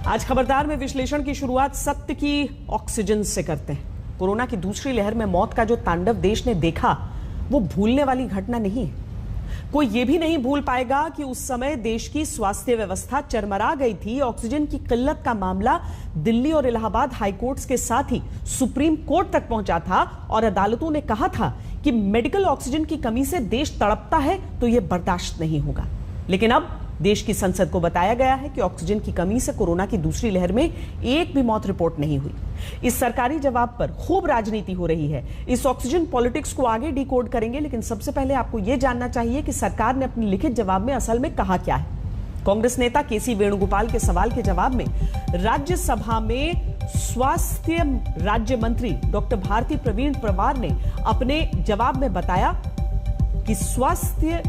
आज खबरदार में विश्लेषण की शुरुआत सत्य की ऑक्सीजन से करते हैं। कोरोना की दूसरी लहर में मौत का जो तांडव देश ने देखा वो भूलने वाली घटना नहीं है। कोई ये भी नहीं भूल पाएगा कि उस समय देश की स्वास्थ्य व्यवस्था चरमरा गई थी। ऑक्सीजन की किल्लत का मामला दिल्ली और इलाहाबाद हाईकोर्ट्स के साथ ही सुप्रीम कोर्ट तक पहुंचा था और अदालतों ने कहा था कि मेडिकल ऑक्सीजन की कमी से देश तड़पता है तो यह बर्दाश्त नहीं होगा। लेकिन अब देश की संसद को बताया गया है कि ऑक्सीजन की कमी से कोरोना की दूसरी लहर में एक भी मौत रिपोर्ट नहीं हुई। इस सरकारी जवाब पर खूब राजनीति हो रही है। इस ऑक्सीजन पॉलिटिक्स को आगे डिकोड करेंगे, लेकिन सबसे पहले आपको यह जानना चाहिए कि सरकार ने अपने लिखित जवाब में असल में कहा क्या है। कांग्रेस नेता केसी वेणुगोपाल के सवाल के जवाब में राज्यसभा में स्वास्थ्य राज्य मंत्री डॉक्टर भारती प्रवीण परमार ने अपने जवाब में बताया कि स्वास्थ्य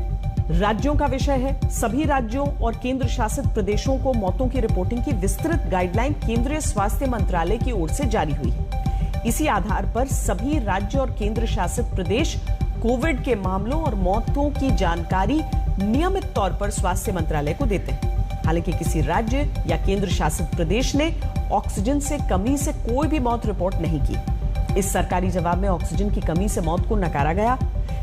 राज्यों का विषय है। सभी राज्यों और केंद्र शासित प्रदेशों को मौतों की रिपोर्टिंग की विस्तृत गाइडलाइन केंद्रीय स्वास्थ्य मंत्रालय की ओर से जारी हुई है। इसी आधार पर सभी राज्य और केंद्र शासित प्रदेश कोविड के मामलों और मौतों की जानकारी नियमित तौर पर स्वास्थ्य मंत्रालय को देते हैं। हालांकि किसी राज्य या केंद्र शासित प्रदेश ने ऑक्सीजन से कमी से कोई भी मौत रिपोर्ट नहीं की। इस सरकारी जवाब में ऑक्सीजन की कमी से मौत को नकारा गया,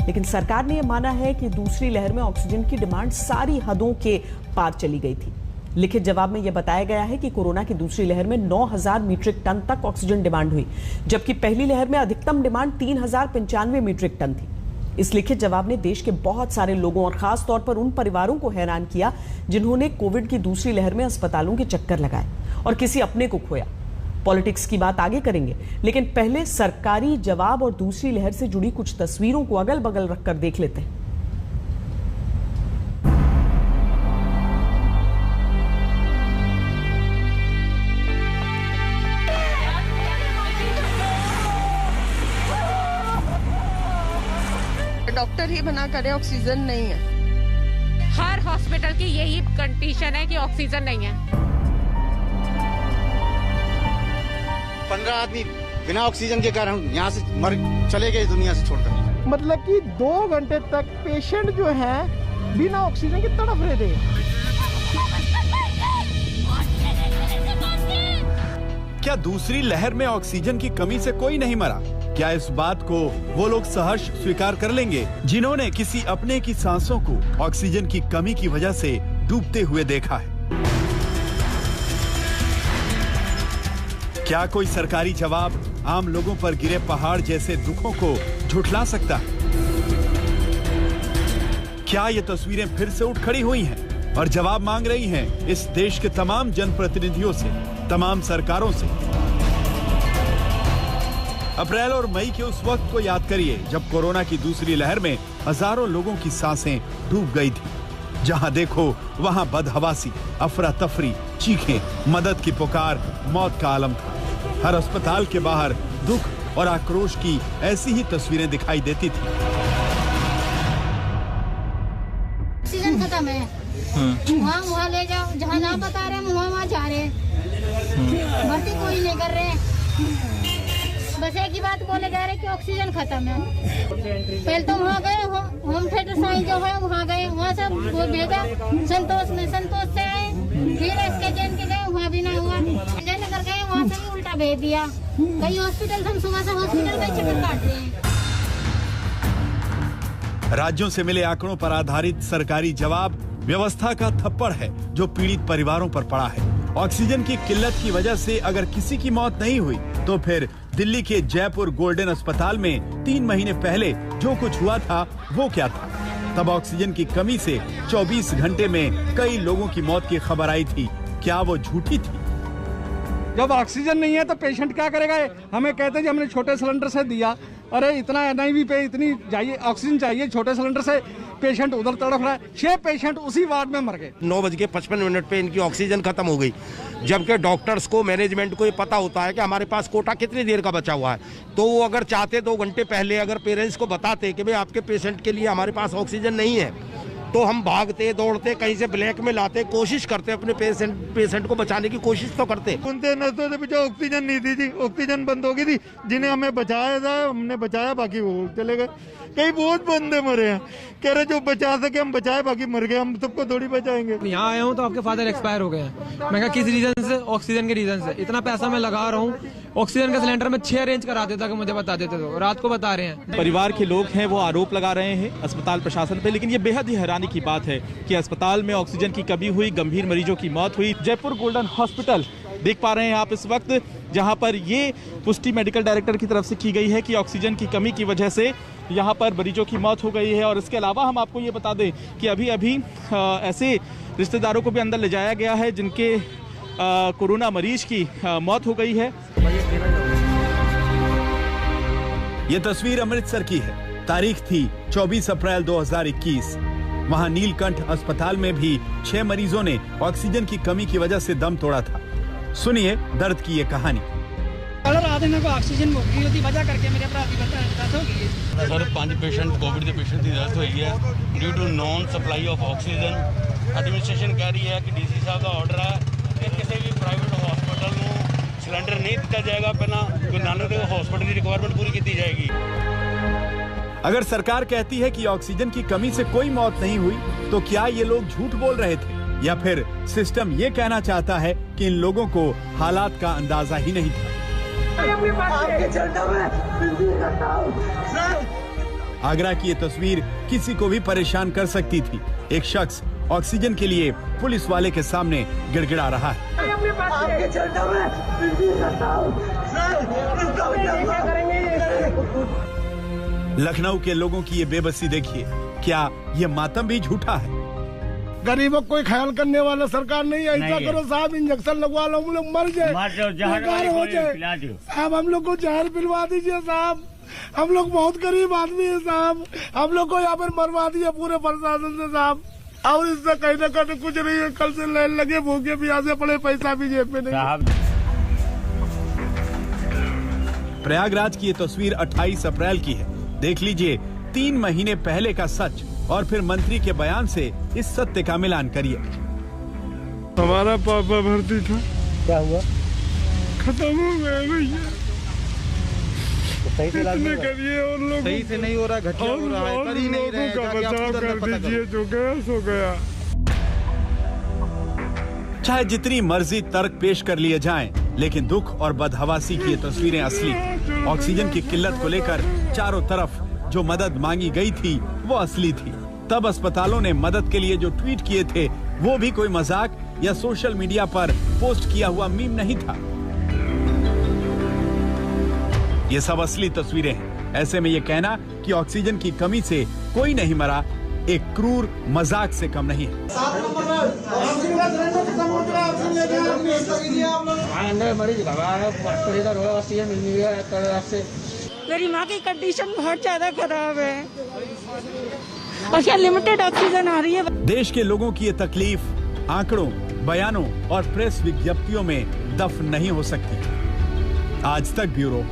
लेकिन सरकार ने यह माना है कि दूसरी लहर में ऑक्सीजन की डिमांड सारी हदों के पार चली गई थी। लिखित जवाब में यह बताया गया है कि कोरोना की दूसरी लहर में 9,000 मीट्रिक टन तक ऑक्सीजन डिमांड हुई, जबकि पहली लहर में अधिकतम डिमांड 3,095 मीट्रिक टन थी। इस लिखित जवाब ने देश के बहुत सारे लोगों और खास तौर पर उन परिवारों को हैरान किया जिन्होंने कोविड की दूसरी लहर में अस्पतालों के चक्कर लगाए और किसी अपने को खोया। पॉलिटिक्स की बात आगे करेंगे, लेकिन पहले सरकारी जवाब और दूसरी लहर से जुड़ी कुछ तस्वीरों को अगल बगल रखकर देख लेते हैं। डॉक्टर ही मना करे ऑक्सीजन नहीं है। हर हॉस्पिटल की यही कंडीशन है कि ऑक्सीजन नहीं है। 15 आदमी बिना ऑक्सीजन के कारण यहाँ से मर चले गए दुनिया से छोड़कर। मतलब कि 2 घंटे तक पेशेंट जो है बिना ऑक्सीजन के तड़प रहे थे। क्या दूसरी लहर में ऑक्सीजन की कमी से कोई नहीं मरा? क्या इस बात को वो लोग सहर्ष स्वीकार कर लेंगे जिन्होंने किसी अपने की सांसों को ऑक्सीजन की कमी की वजह से डूबते हुए देखा है? क्या कोई सरकारी जवाब आम लोगों पर गिरे पहाड़ जैसे दुखों को झुठला सकता है? क्या ये तस्वीरें फिर से उठ खड़ी हुई हैं और जवाब मांग रही हैं इस देश के तमाम जनप्रतिनिधियों से, तमाम सरकारों से? अप्रैल और मई के उस वक्त को याद करिए जब कोरोना की दूसरी लहर में हजारों लोगों की सांसें डूब गई थी। जहां देखो वहां बदहवासी, अफरा तफरी, चीखें, मदद की पुकार, मौत का आलम था। हर अस्पताल के बाहर दुख और आक्रोश की ऐसी ही तस्वीरें दिखाई देती थी। ऑक्सीजन खत्म है, वहाँ ले जाओ, जहाँ बता रहे हैं वहाँ जा रहे हैं, भर्ती कोई नहीं कर रहे। बस एक ही बात बोले जा रहे कि ऑक्सीजन खत्म है। पहले तो वहाँ गए, होम थिएटर साइंस जो है वहाँ गए, वहाँ से वो भेजा संतोष में, संतोष से आए, फिर इसके जैन के गए, वहाँ भी ना हुआ। जयनगर गए, वहाँ से भी उल्टा भेज दिया। कई हॉस्पिटल हम सुबह से हॉस्पिटल में चक्कर काट रहे हैं। राज्यों से मिले आंकड़ों पर आधारित सरकारी जवाब व्यवस्था का थप्पड़ है जो पीड़ित परिवारों पर पड़ा है। ऑक्सीजन की किल्लत की वजह से अगर किसी की मौत नहीं हुई तो फिर दिल्ली के जयपुर गोल्डन अस्पताल में 3 महीने पहले जो कुछ हुआ था वो क्या था? तब ऑक्सीजन की कमी से 24 घंटे में कई लोगों की मौत की खबर आई थी। क्या वो झूठी थी? जब ऑक्सीजन नहीं है तो पेशेंट क्या करेगा? हमें कहते हैं हमने छोटे सिलेंडर से दिया, अरे इतना एनआईवी पे इतनी चाहिए ऑक्सीजन चाहिए, छोटे सिलेंडर से पेशेंट उधर तड़प रहा है। 6 पेशेंट उसी वार्ड में मर गए। 9:55 पे इनकी ऑक्सीजन खत्म हो गई, जबकि डॉक्टर्स को, मैनेजमेंट को ये पता होता है कि हमारे पास कोटा कितनी देर का बचा हुआ है। तो वो अगर चाहते 2 घंटे पहले अगर पेरेंट्स को बताते कि भाई आपके पेशेंट के लिए हमारे पास ऑक्सीजन नहीं है, तो हम भागते दौड़ते कहीं से ब्लैक में लाते, कोशिश करते अपने पेशेंट को बचाने की कोशिश तो करते। उनके नसों से पीछे ऑक्सीजन नहीं थी जी, ऑक्सीजन बंद हो गई थी। जिन्हें हमें बचाया था हमने बचाया, बाकी वो चले गए। कई बहुत बंदे मरे हैं, कह रहे जो बचा सके हम बचाए, बाकी मर गए, हम सबको थोड़ी बचाएंगे। यहाँ आया हूँ तो आपके फादर एक्सपायर हो गए हैं। मैं कहा किस रीजन से? ऑक्सीजन के रीजन से। इतना पैसा मैं लगा रहा हूँ, ऑक्सीजन का सिलेंडर में 6 अरेंज करा देता कि मुझे बता देते, तो रात को बता रहे हैं। परिवार के लोग हैं वो आरोप लगा रहे हैं अस्पताल प्रशासन पे, लेकिन ये बेहद ही हैरानी की बात है कि अस्पताल में ऑक्सीजन की कमी हुई, गंभीर मरीजों की मौत हुई। जयपुर गोल्डन हॉस्पिटल देख पा रहे हैं आप इस वक्त, जहां पर ये पुष्टि मेडिकल डायरेक्टर की तरफ से की गई है कि ऑक्सीजन की कमी की वजह से यहाँ पर मरीजों की मौत हो गई है। और इसके अलावा हम आपको ये बता दें कि अभी ऐसे रिश्तेदारों को भी अंदर ले जाया गया है जिनके कोरोना मरीज की मौत हो गई है। ये तस्वीर अमृतसर की है। तारीख थी 24 अप्रैल 2021। वहां नीलकंठ अस्पताल में भी 6 मरीजों ने ऑक्सीजन की कमी की वजह से दम तोड़ा था। सुनिए दर्द की ये कहानी। ऑक्सीजन वजह करके मेरे सर 5 पेशेंट कोविड के पेशेंट की डेथ हुई है due to non supply of oxygen. Administration कह रही है कि डीसी साहब का ऑर्डर है कि किसी भी प्राइवेट हॉस्पिटल में सिलेंडर नहीं दिता जाएगा, पहला गुरु नानक देव हॉस्पिटल की रिक्वायरमेंट पूरी की जाएगी। अगर सरकार कहती है कि ऑक्सीजन की कमी से कोई मौत नहीं हुई, तो क्या ये लोग झूठ बोल रहे थे, या फिर सिस्टम ये कहना चाहता है कि इन लोगों को हालात का अंदाजा ही नहीं था? आगरा की ये तस्वीर किसी को भी परेशान कर सकती थी। एक शख्स ऑक्सीजन के लिए पुलिस वाले के सामने गिड़गिड़ा रहा है। लखनऊ के लोगों की ये बेबसी देखिए, क्या ये मातम भी झूठा है? गरीबों को कोई ख्याल करने वाला सरकार नहीं है। ऐसा करो साहब, इंजेक्शन लगवा लो, हम लोग मर जाए, हो जाए। अब हम लोग को जहर पिलवा दीजिए साहब, हम लोग बहुत गरीब आदमी है साहब, हम लोग को यहाँ पर मरवा दीजिए पूरे प्रशासन से साहब। और इससे कहीं ना कहीं कुछ नहीं है, कल से लाइन लगे, भूखे प्यासे पड़े, पैसा भी जेब में नहीं। प्रयागराज की ये तस्वीर 28 अप्रैल की है। देख लीजिए 3 महीने पहले का सच और फिर मंत्री के बयान से इस सत्य का मिलान करिए। हमारा पापा भर्ती था, क्या हुआ? खत्म हो गया भैया। सही से करिए और लोग सही से नहीं हो रहा, घटिया हो रहा है, कर ही नहीं रहे, का बचाव कर दीजिए, जो गया सो गया। चाहे जितनी मर्जी तर्क पेश कर लिए जाएं, लेकिन दुख और बदहवासी की ये तस्वीरें असली। ऑक्सीजन की किल्लत को लेकर चारों तरफ जो मदद मांगी गई थी वो असली थी। तब अस्पतालों ने मदद के लिए जो ट्वीट किए थे वो भी कोई मजाक या सोशल मीडिया पर पोस्ट किया हुआ मीम नहीं था। ये सब असली तस्वीरें हैं। ऐसे में ये कहना कि ऑक्सीजन की कमी से कोई नहीं मरा एक क्रूर मजाक से कम नहीं है। मेरी माँ की कंडीशन बहुत ज्यादा खराब है और क्या लिमिटेड ऑक्सीजन आ रही है। देश के लोगों की ये तकलीफ आंकड़ों, बयानों और प्रेस विज्ञप्तियों में दफन नहीं हो सकती। आज तक ब्यूरो।